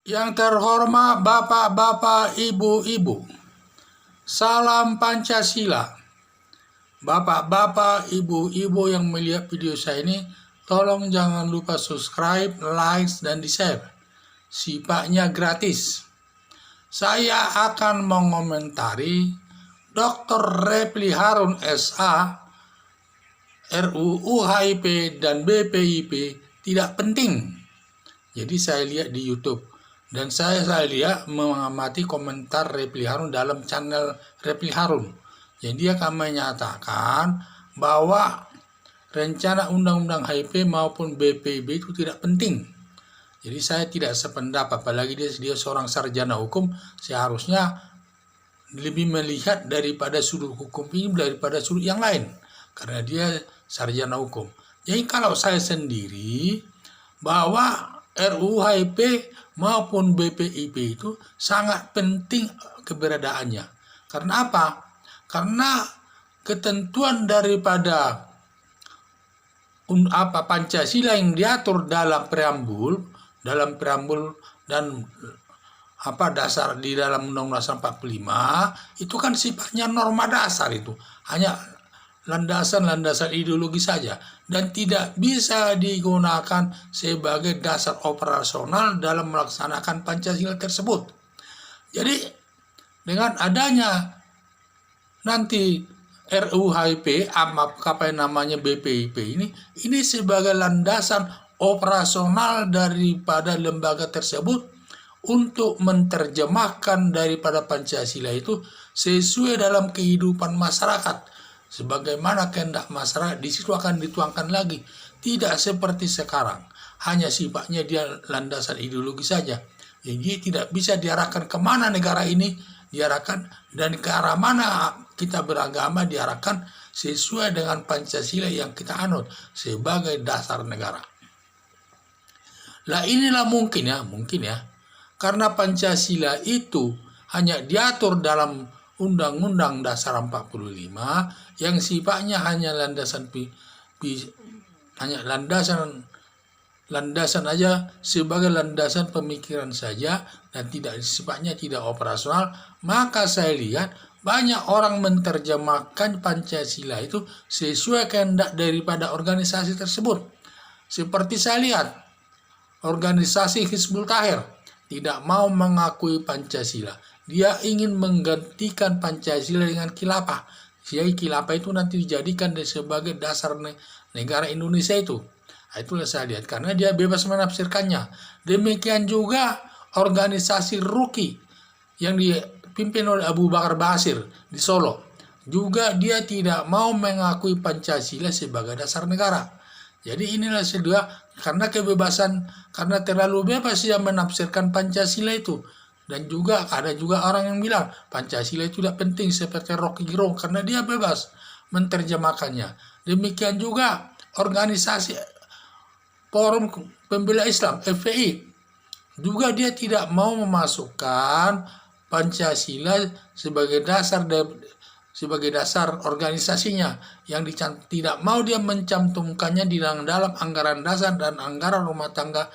Yang terhormat Bapak-bapak, Ibu-ibu, salam Pancasila. Bapak-bapak, Ibu-ibu yang melihat video saya ini, tolong jangan lupa subscribe, like, dan di-share. Sifatnya gratis. Saya akan mengomentari Dr. Refli Harun SA, RUU HIP dan BPIP tidak penting. Jadi saya lihat di YouTube. Dan saya lihat mengamati komentar Refli Harun dalam channel Refli Harun. Jadi dia akan menyatakan bahwa rencana undang-undang HIP maupun BPIP itu tidak penting. Jadi saya tidak sependapat, apalagi dia seorang sarjana hukum, seharusnya lebih melihat daripada sudut hukum ini daripada sudut yang lain. Karena dia sarjana hukum. Jadi kalau saya sendiri, bahwa RUU HIP maupun BPIP itu sangat penting keberadaannya. Karena apa? Karena ketentuan daripada Pancasila yang diatur dalam preambul dan dasar di dalam Undang-Undang Dasar 45 itu kan sifatnya norma dasar, itu hanya landasan-landasan ideologi saja dan tidak bisa digunakan sebagai dasar operasional dalam melaksanakan Pancasila tersebut. Jadi dengan adanya nanti RUU HIP apa namanya BPIP ini sebagai landasan operasional daripada lembaga tersebut untuk menerjemahkan daripada Pancasila itu sesuai dalam kehidupan masyarakat. Sebagaimana kehendak masyarakat, di situ akan dituangkan lagi. Tidak seperti sekarang, hanya sifatnya dia landasan ideologi saja. Jadi tidak bisa diarahkan kemana negara ini diarahkan, dan ke arah mana kita beragama diarahkan sesuai dengan Pancasila yang kita anut sebagai dasar negara. Lah inilah mungkin ya, karena Pancasila itu hanya diatur dalam Undang-Undang Dasar 45 yang sifatnya hanya landasan aja, sebagai landasan pemikiran saja dan sifatnya tidak operasional. Maka saya lihat banyak orang menerjemahkan Pancasila itu sesuai kehendak daripada organisasi tersebut. Seperti saya lihat organisasi Hizbut Tahrir tidak mau mengakui Pancasila. Dia ingin menggantikan Pancasila dengan khilafah. Jadi khilafah itu nanti dijadikan sebagai dasar negara Indonesia itu. Itulah saya lihat, karena dia bebas menafsirkannya. Demikian juga organisasi RUKI yang dipimpin oleh Abu Bakar Basir di Solo. Juga dia tidak mau mengakui Pancasila sebagai dasar negara. Jadi inilah karena kebebasan, karena terlalu bebas dia menafsirkan Pancasila itu. Dan juga ada juga orang yang bilang Pancasila itu tidak penting seperti Rocky Gerung karena dia bebas menerjemahkannya. Demikian juga organisasi Forum Pembela Islam FPI juga dia tidak mau memasukkan Pancasila sebagai dasar organisasinya, yang tidak mau dia mencantumkannya di dalam anggaran dasar dan anggaran rumah tangga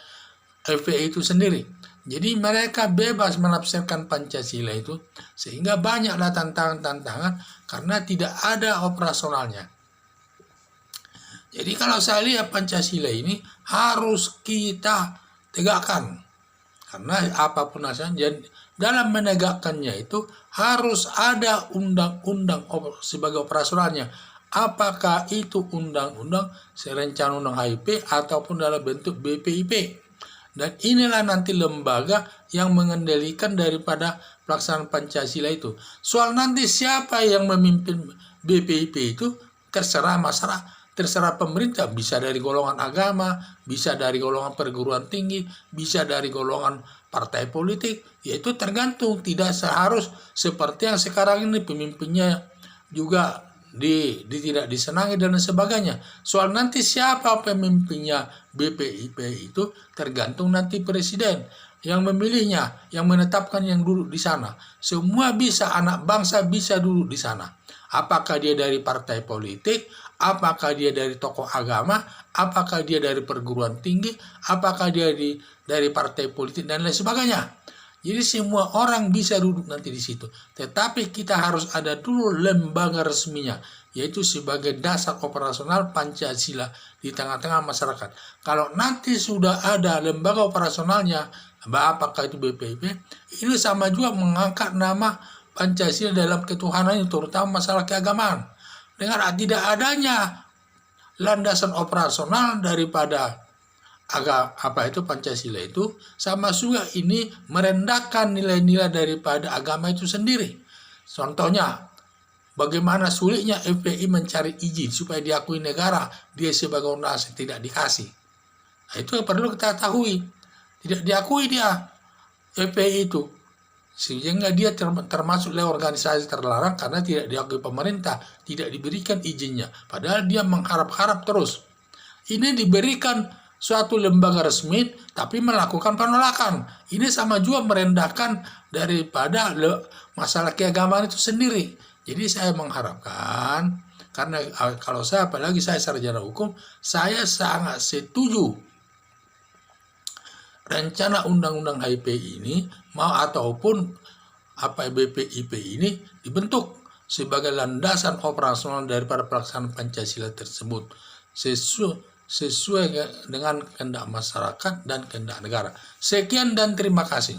FPI itu sendiri. Jadi mereka bebas menafsirkan Pancasila itu, sehingga banyaklah tantangan-tantangan karena tidak ada operasionalnya. Jadi kalau saya lihat Pancasila ini harus kita tegakkan, karena apapun asalnya dalam menegakkannya itu harus ada undang-undang sebagai operasionalnya. Apakah itu undang-undang rencana undang HIP ataupun dalam bentuk BPIP. Dan inilah nanti lembaga yang mengendalikan daripada pelaksanaan Pancasila itu. Soal nanti siapa yang memimpin BPIP itu terserah masyarakat, terserah pemerintah, bisa dari golongan agama, bisa dari golongan perguruan tinggi, bisa dari golongan partai politik, yaitu tergantung, tidak seharus seperti yang sekarang ini pemimpinnya juga tidak disenangi dan sebagainya. Soal nanti siapa pemimpinnya BPIP itu tergantung nanti presiden yang memilihnya, yang menetapkan yang duduk di sana. Semua bisa, anak bangsa bisa duduk di sana. Apakah dia dari partai politik apakah dia dari tokoh agama, apakah dia dari perguruan tinggi, apakah dia dari partai politik dan lain sebagainya. Jadi semua orang bisa duduk nanti di situ. Tetapi kita harus ada dulu lembaga resminya, yaitu sebagai dasar operasional Pancasila di tengah-tengah masyarakat. Kalau nanti sudah ada lembaga operasionalnya, apakah itu BPIP, ini sama juga mengangkat nama Pancasila dalam ketuhanan, terutama masalah keagamaan. Dengan tidak adanya landasan operasional daripada Pancasila itu, sama juga ini merendahkan nilai-nilai daripada agama itu sendiri. Contohnya, bagaimana sulitnya FPI mencari izin supaya diakui negara, dia sebagai organisasi tidak dikasih. Nah, itu yang perlu kita ketahui. Tidak diakui dia FPI itu, sehingga dia termasuk organisasi terlarang karena tidak diakui pemerintah, tidak diberikan izinnya. Padahal dia mengharap-harap terus. Ini diberikan suatu lembaga resmi tapi melakukan penolakan. Ini sama juga merendahkan daripada masalah keagamaan itu sendiri. Jadi saya mengharapkan, karena kalau saya, apalagi saya sarjana hukum, saya sangat setuju rencana undang-undang HIP ini ataupun BPIP ini dibentuk sebagai landasan operasional daripada pelaksanaan Pancasila tersebut sesuai dengan kehendak masyarakat dan kehendak negara. Sekian dan terima kasih.